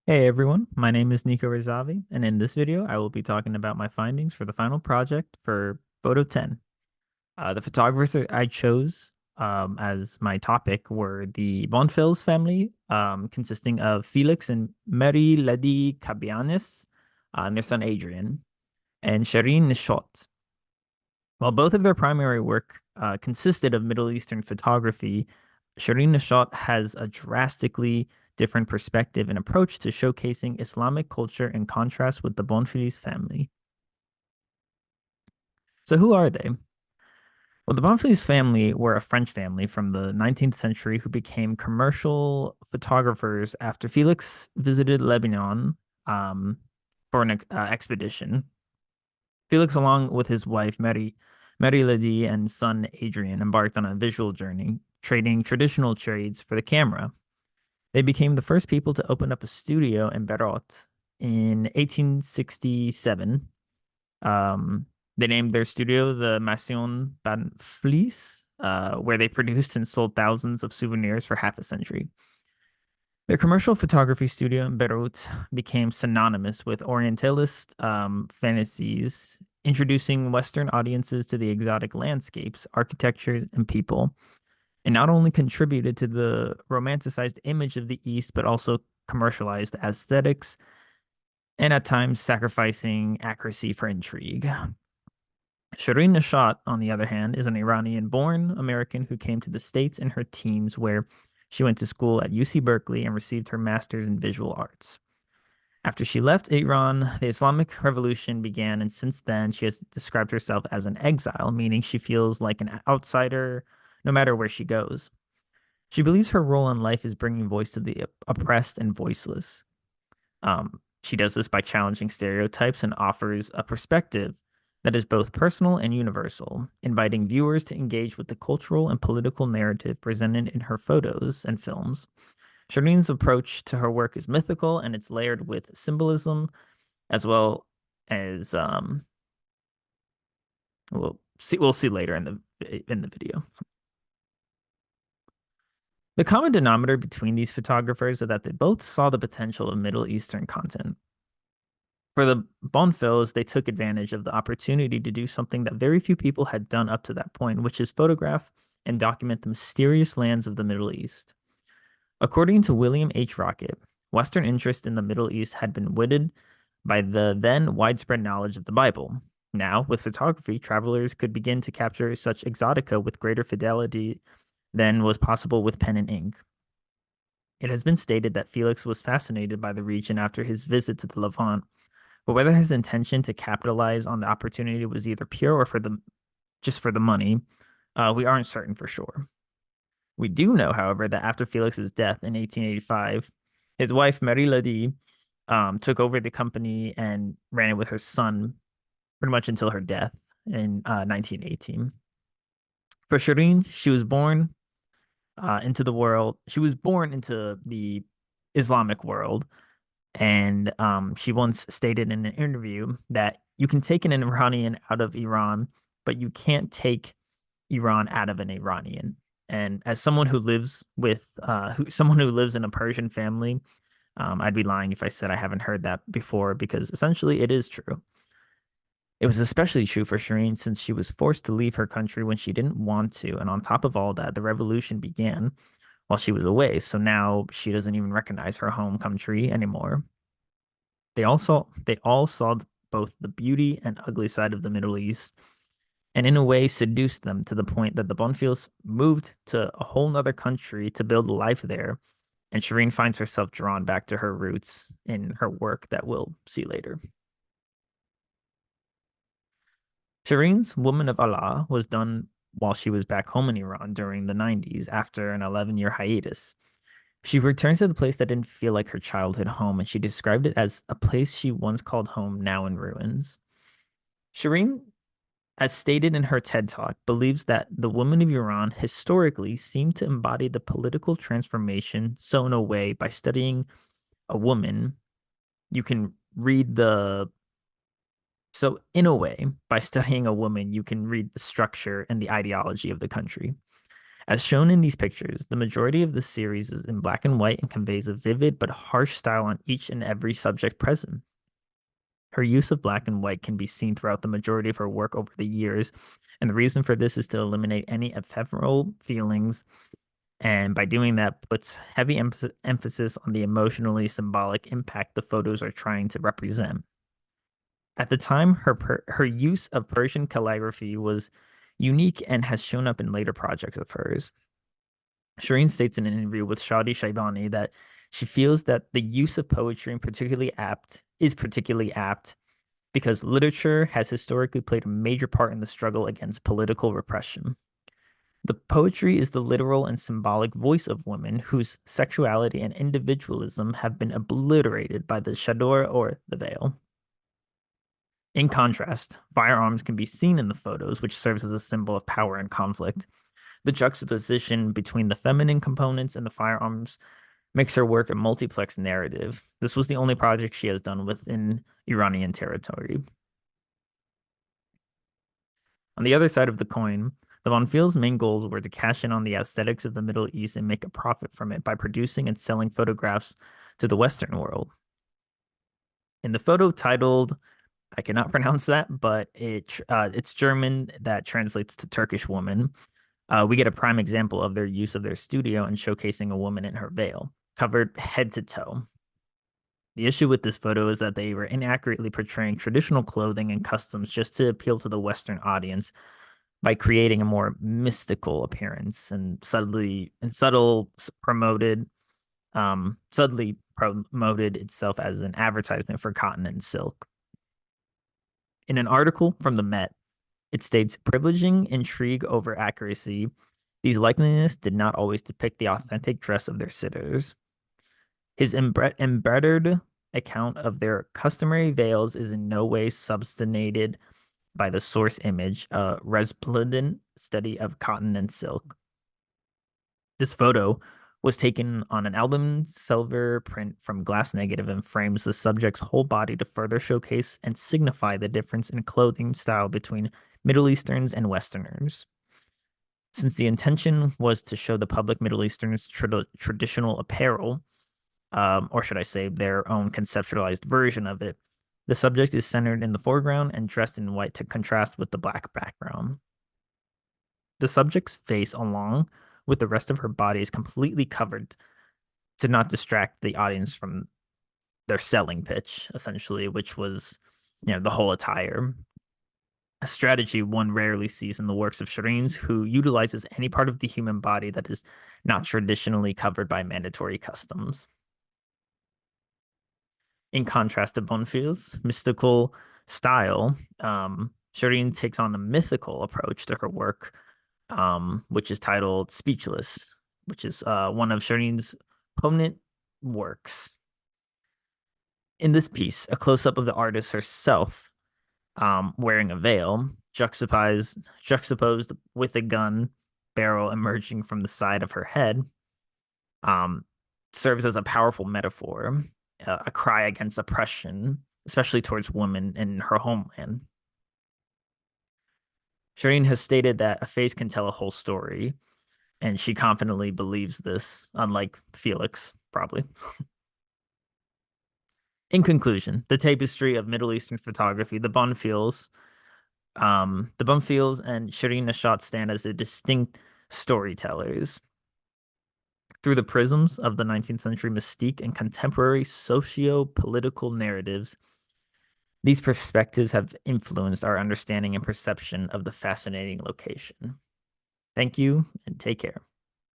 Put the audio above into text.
Hey everyone, my name is Niko Rizavi, and in this video, I will be talking about my findings for the final project for Photo 10. The photographers that I chose as my topic were the Bonfils family, consisting of Felix and Mary Ledy Cabianis, and their son Adrian, and Shireen Nishot. While both of their primary work consisted of Middle Eastern photography, Shireen Nishot has a drastically different perspective and approach to showcasing Islamic culture in contrast with the Bonfils family. So who are they? Well, the Bonfils family were a French family from the 19th century who became commercial photographers after Felix visited Lebanon for an expedition. Felix, along with his wife Mary Ledy and son Adrian, embarked on a visual journey, trading traditional trades for the camera. They became the first people to open up a studio in Beirut in 1867. Um, they named their studio the Maison Banflis, where they produced and sold thousands of souvenirs for half a century. Their commercial photography studio in Beirut became synonymous with Orientalist fantasies, introducing Western audiences to the exotic landscapes, architectures, and people. It not only contributed to the romanticized image of the East, but also commercialized aesthetics and at times sacrificing accuracy for intrigue. Shireen Nishat, on the other hand, is an Iranian-born American who came to the States in her teens, where she went to school at UC Berkeley and received her master's in visual arts. After she left Iran, the Islamic Revolution began, and since then, she has described herself as an exile, meaning she feels like an outsider no matter where she goes. She believes her role in life is bringing voice to the oppressed and voiceless. She does this by challenging stereotypes and offers a perspective that is both personal and universal, inviting viewers to engage with the cultural and political narrative presented in her photos and films. Shireen's approach to her work is mythical and it's layered with symbolism as well as we'll see later in the video. The common denominator between these photographers is that they both saw the potential of Middle Eastern content. For the Bonfils, they took advantage of the opportunity to do something that very few people had done up to that point, which is photograph and document the mysterious lands of the Middle East. According to William H. Rocket, Western interest in the Middle East had been whetted by the then widespread knowledge of the Bible. Now, with photography, travelers could begin to capture such exotica with greater fidelity than was possible with pen and ink. It has been stated that Felix was fascinated by the region after his visit to the Levant, but whether his intention to capitalize on the opportunity was either pure or just for the money, we aren't certain for sure. We do know, however, that after Felix's death in 1885, his wife Marie Ledy took over the company and ran it with her son pretty much until her death in 1918. For Shireen, she was born into the world. She was born into the Islamic world, and she once stated in an interview that you can take an Iranian out of Iran, but you can't take Iran out of an Iranian. And as someone who lives with someone who lives in a Persian family, I'd be lying if I said I haven't heard that before because essentially it is true. It was especially true for Shireen since she was forced to leave her country when she didn't want to. And on top of all that, the revolution began while she was away. So now she doesn't even recognize her home country anymore. They all saw both the beauty and ugly side of the Middle East, and in a way seduced them to the point that the Bonfils moved to a whole nother country to build a life there. And Shireen finds herself drawn back to her roots in her work that we'll see later. Shireen's Woman of Allah was done while she was back home in Iran during the 90s after an 11-year hiatus. She returned to the place that didn't feel like her childhood home, and she described it as a place she once called home, now in ruins. Shireen, as stated in her TED Talk, believes that the women of Iran historically seem to embody the political transformation. So, in a way, by studying a woman, you can read the so in a way, by studying a woman, you can read the structure and the ideology of the country. As shown in these pictures, the majority of the series is in black and white and conveys a vivid but harsh style on each and every subject present. Her use of black and white can be seen throughout the majority of her work over the years, and the reason for this is to eliminate any ephemeral feelings, and by doing that, puts heavy emphasis on the emotionally symbolic impact the photos are trying to represent. At the time, her use of Persian calligraphy was unique and has shown up in later projects of hers. Shireen states in an interview with Shadi Shaibani that she feels that the use of poetry is particularly apt because literature has historically played a major part in the struggle against political repression. The poetry is the literal and symbolic voice of women whose sexuality and individualism have been obliterated by the chador or the veil. In contrast, firearms can be seen in the photos, which serves as a symbol of power and conflict. The juxtaposition between the feminine components and the firearms makes her work a multiplex narrative. This was the only project she has done within Iranian territory. On the other side of the coin, the Von Fiel's main goals were to cash in on the aesthetics of the Middle East and make a profit from it by producing and selling photographs to the Western world. In the photo titled, I cannot pronounce that, but it's German that translates to Turkish woman. We get a prime example of their use of their studio and showcasing a woman in her veil, covered head to toe. The issue with this photo is that they were inaccurately portraying traditional clothing and customs just to appeal to the Western audience by creating a more mystical appearance and subtly promoted itself as an advertisement for cotton and silk. In an article from the Met, it states, privileging intrigue over accuracy, these likenesses did not always depict the authentic dress of their sitters. His embroidered account of their customary veils is in no way substantiated by the source image, a resplendent study of cotton and silk. This photo was taken on an album silver print from glass negative and frames the subject's whole body to further showcase and signify the difference in clothing style between Middle Easterns and Westerners. Since the intention was to show the public Middle Easterns traditional apparel, or should I say their own conceptualized version of it, the subject is centered in the foreground and dressed in white to contrast with the black background. The subject's face, along with the rest of her body, is completely covered to not distract the audience from their selling pitch, essentially, which was, the whole attire. A strategy one rarely sees in the works of Shireen's, who utilizes any part of the human body that is not traditionally covered by mandatory customs. In contrast to Bonfils' mystical style, Shireen takes on a mythical approach to her work, which is titled Speechless, which is one of Shireen's poignant works. In this piece, a close-up of the artist herself wearing a veil, juxtaposed with a gun barrel emerging from the side of her head, um, serves as a powerful metaphor, a cry against oppression, especially towards women in her homeland. Shireen has stated that a face can tell a whole story, and she confidently believes this, unlike Felix, probably. In conclusion, the tapestry of Middle Eastern photography, the Bonfils and Shireen Nishat stand as distinct storytellers. Through the prisms of the 19th century mystique and contemporary socio-political narratives, these perspectives have influenced our understanding and perception of the fascinating location. Thank you and take care.